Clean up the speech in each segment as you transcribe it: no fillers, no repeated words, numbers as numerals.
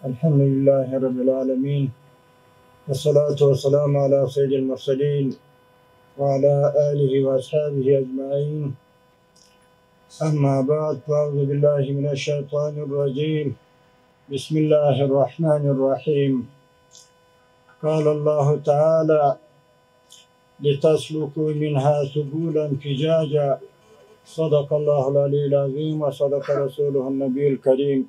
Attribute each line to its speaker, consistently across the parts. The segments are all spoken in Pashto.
Speaker 1: الحمد لله رب العالمين، والصلاة والسلام على سيد المرسلين وعلى آله وأصحابه أجمعين. أما بعد، فأعوذ بالله من الشيطان الرجيم. بسم الله الرحمن الرحيم. قال الله تعالى: لتسلكوا منها سبلا فجاجا. صدق الله العلي العظيم وصدق رسوله النبي الكريم.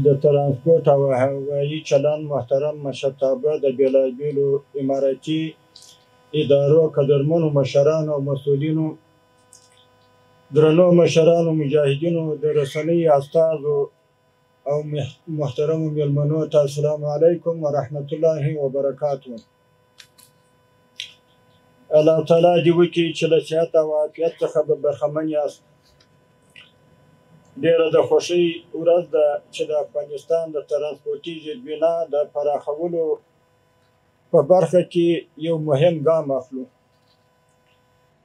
Speaker 1: د ترانسپورت او هوایي چلند محترم مشرتابه د بېلابېلو اماراتي ادارو قدرمنو مشرانو او مسؤلینو، درنو مشرانو، مجاهدینو، د رسنیو استازو او محترمو مېلمنو ته السلام علیکم ورحمت الله وبرکاته. الله تعالی دې وکړي چې له صحت او عافیت څخه به برخمن یاست. ډېره د خوښۍ ورځ ده چې د افغانستان د ترانسپورتي زیربنا د پراخولو په برخه کې یو مهم ګام اخلو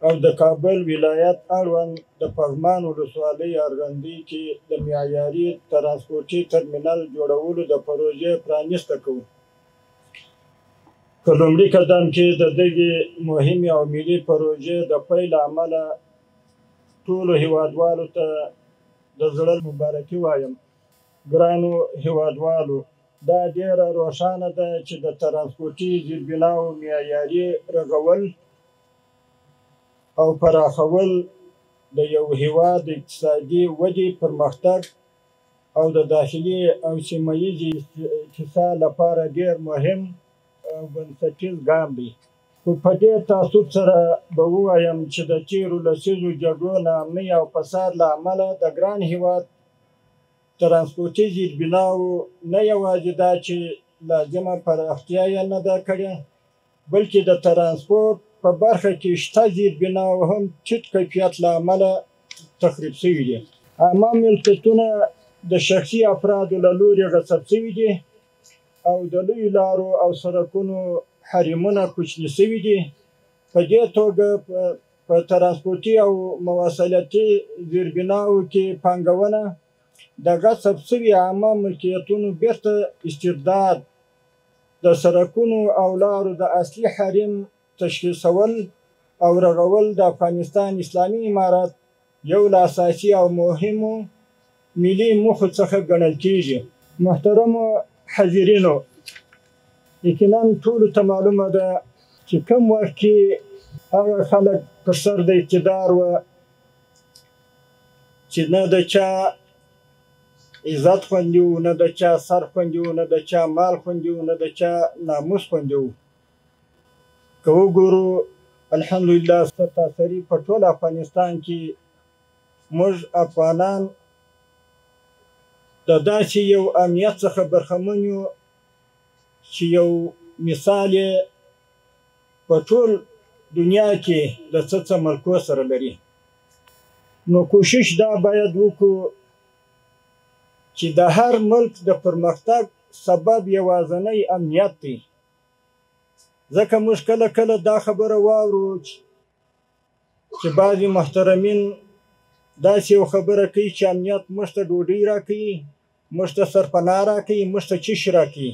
Speaker 1: او د کابل ولایت اړوند د پغمان ولسوالۍ ارغندې کې د معیاري ترانسپورتي ترمینل جوړولو د پروژې پرانیسته کوو. په لومړي قدم کې د دغې مهمې او ملي پروژې د پیل امله ټولو هیوادوالو ته د زړه مبارکي وایم. ګرانو هیوادوالو، دا ډیره روښانه ده چې د ترانسپورتي زیربناو معیاري رغول او پراخول د یو هیواد د اقتصادي ودې، پرمختګ او د داخلي او سیمه ییزې اقتصاد لپاره ډیر مهم او بنسټیز ګام دی. خو په دې تعصب سره به ووایم چې د تیرو لسیزو جګړو، ناامنۍ او فساد له امله د ګران هیواد ترانسپورتي زیربناو نه یوازې دا چې لازمه پراختیا یې نه ده کړې، بلکې د ترانسپورت په برخه کې شته زیربناو هم ټیټ کیفیت له امله تخریب شوي دي. عامه ملکیتونه د شخصي افرادو له لورې غصب شوي دي او د لویو لارو او سړکونو حرمونه کوچني شوي دي. په دې توګه په ترانسپورتي او مواصلاتي زیربناو کې پانګونه د غصب شوي عامه ملکیتونو بیرته استرداد، د سړکونو او لارو د اصلي حرم تشخیصول او رغول د افغانستان اسلامي امارت یو له اساسي او مهمو ملي موخو څخه ګڼل کیږي. محترمو حاضرینو، یقینا ټولو ته معلومه ده چې کوم وخت کې هغه خلک پر سر د اقتدار وه چې نه د چا عزت خوندي و، نه د چا سر خوندي و، نه د چا مال خوندي و، نه د چا ناموس خوندي و. که وګورو الحمدلله سرتاسري په ټول افغانستان کې موږ افغانان د داسې یو امنیت څخه برخمن یو چې یو مثال یې په ټول دنیا کې د څه ملکو سره لري. نو کوشش دا باید وکړو چې د هر ملک د پرمختګ سبب یوازینی امنیت دی. ځکه موږ کله کله دا خبره واورو چې بعضې محترمین داسې یو خبره کوي چې امنیت موږ ته ډوډۍ راکوي، موږ ته سرپناه راکوي، موږ ته چش راکوي.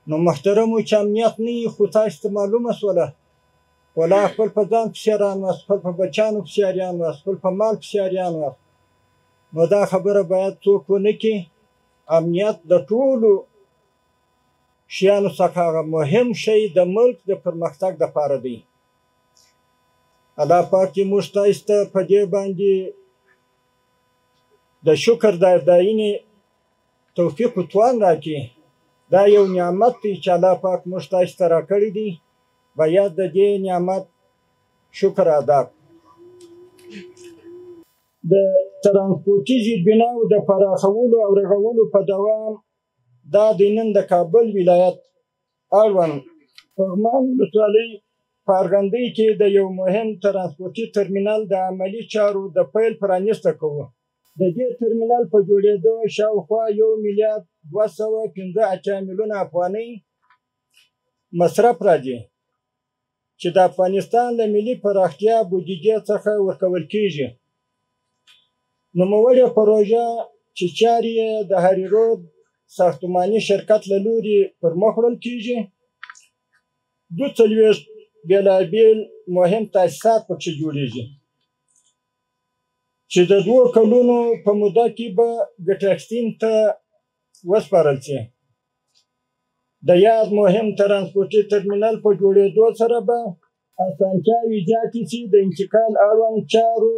Speaker 1: نو محترمو، چې امنیت نه وي خو تاسو ته معلومه شوله، ولا خپل په ځان پسې اریان وست، خپل په بچیانو پسې اریان وست، خپل په مال پسې اریان وست. نو دا خبره باید څوک ونه کړي. امنیت د ټولو شیانو څخه هغه مهم شی د ملک د پرمختګ دپاره دی. الله پاک دې موږ تاسو ته په دې باندې د شکر د اداینې توفیق و توان راکړي. دا یو نعمت دی چې الله پاک موږ تاسو ته راکړی دی. باید د دې نعمت شکر ادا کړو. د ترانسپورتي زیربناو د پراخولو او رغولو په دوام دا د نن د کابل ولایت اړوند پغمان ولسوالۍ په ارغندۍ کې د یو مهم ترانسپورتي ترمینل د عملي چارو د پیل پرانیسته کوو. د دې ترمینل په جوړېدو شاوخوا 1,285,000,000 افغانۍ مصرف راځي چې د افغانستان له ملي پراختیا بودیجې څخه ورکول کیږي. نوموړې پروژه چې چارې یې د هاري رود ساختماني شرکت له لوري پرمخ وړل کیږي. 42 بېلابېل مهم تاسیسات پکې جوړیږي چې د 2 کلونو په موده کې به ګټه اخیستنې ته وسپارل شي. د یاد مهم ترانسپورتي ترمینل په جوړېدو سره به اسانتیاوې زیاتې شي. د انتقال اړوند چارو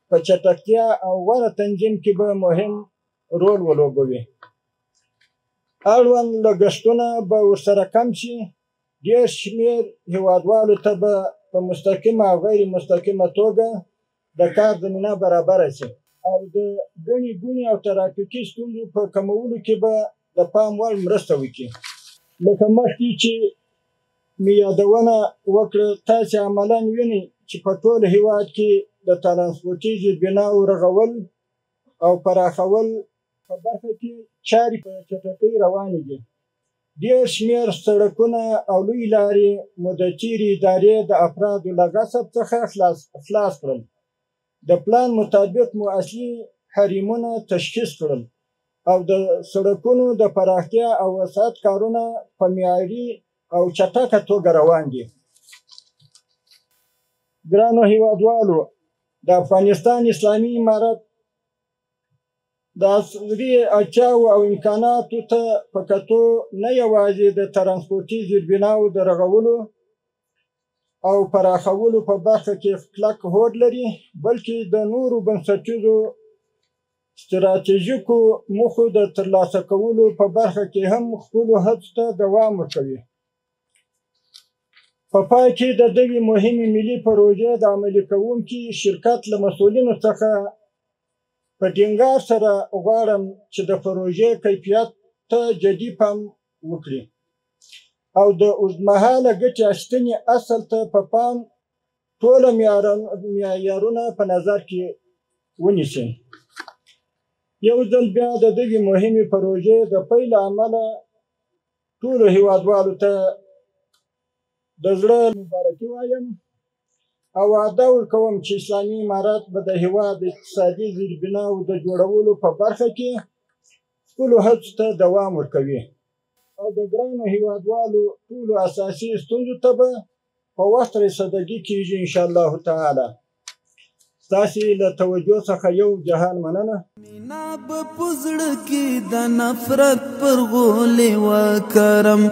Speaker 1: په چټکتیا او غوره تنظیم کې به مهم رول ولوبوي. اړوند لګښتونه به ورسره کم شي. ډېر شمېر هیوادوالو ته به په مستقیمه او غیر مستقیمه توګه د کار زمینه برابره شي او د ګڼې ګوڼې او ترافیکي ستونزو په کمولو کې به د پام وړ مرسته وکړي. لکه مخکې چې مې یادونه وکړه، تاسې عملاً وینئ چې په ټول هیواد کې د ترانسپورتي زیربناو رغول او پراخول په برخه کې چارې په چټکۍ روانې دي. ډېر شمېر سړکونه او لوی لارې مو د تېرې ادارې د افرادو له غصب څخه خلاص کړل. د پلان مطابق مو اصلي حریمونه تشخیص کړل او د سړکونو د پراختیا او وسعت کارونه په معیاري او چټکه توګه روان دي. ګرانو هیوادوالو، د افغانستان اسلامي امارت د عصري اړتیاوو او امکاناتو ته په کتو نه یوازې د ترانسپورتي زیربناو د رغولو او پراخولو په برخه کې کلک هوډ لري، بلکې د نورو بنسټیزو ستراتیژیکو موخو د ترلاسه کولو په برخه کې هم خپلو هڅو ته دوام ورکوي. په پای کې د دغې مهمې ملي پروژې د عملي کوونکي شرکت له مسؤلینو څخه په ټینګار سره غواړم چې د پروژې کیفیت ته جدي پام وکړي او د اوږدمهاله ګټې اخیستنې اصل ته په پام ټوله معیارونه په نظر کې ونیسي. یو ځل بیا د دغې مهمې پروژې د پیل له امله ټولو هیوادوالو ته د زړه مبارکي وایم او وعده ورکوم چې اسلامي امارت به د هیواد اقتصادي زیربناو د جوړولو په برخه کې خپلو هڅو ته دوام ورکوي او د ګرانو هیوادوالو ټولو اساسي ستونزو ته به په وخت رسیدګي کیږي انشاءالله تعالی. ستاسې له توجه څخه یو جهان مننه.
Speaker 2: مینا به په زړه کې د نفرت پر غولې وکرم.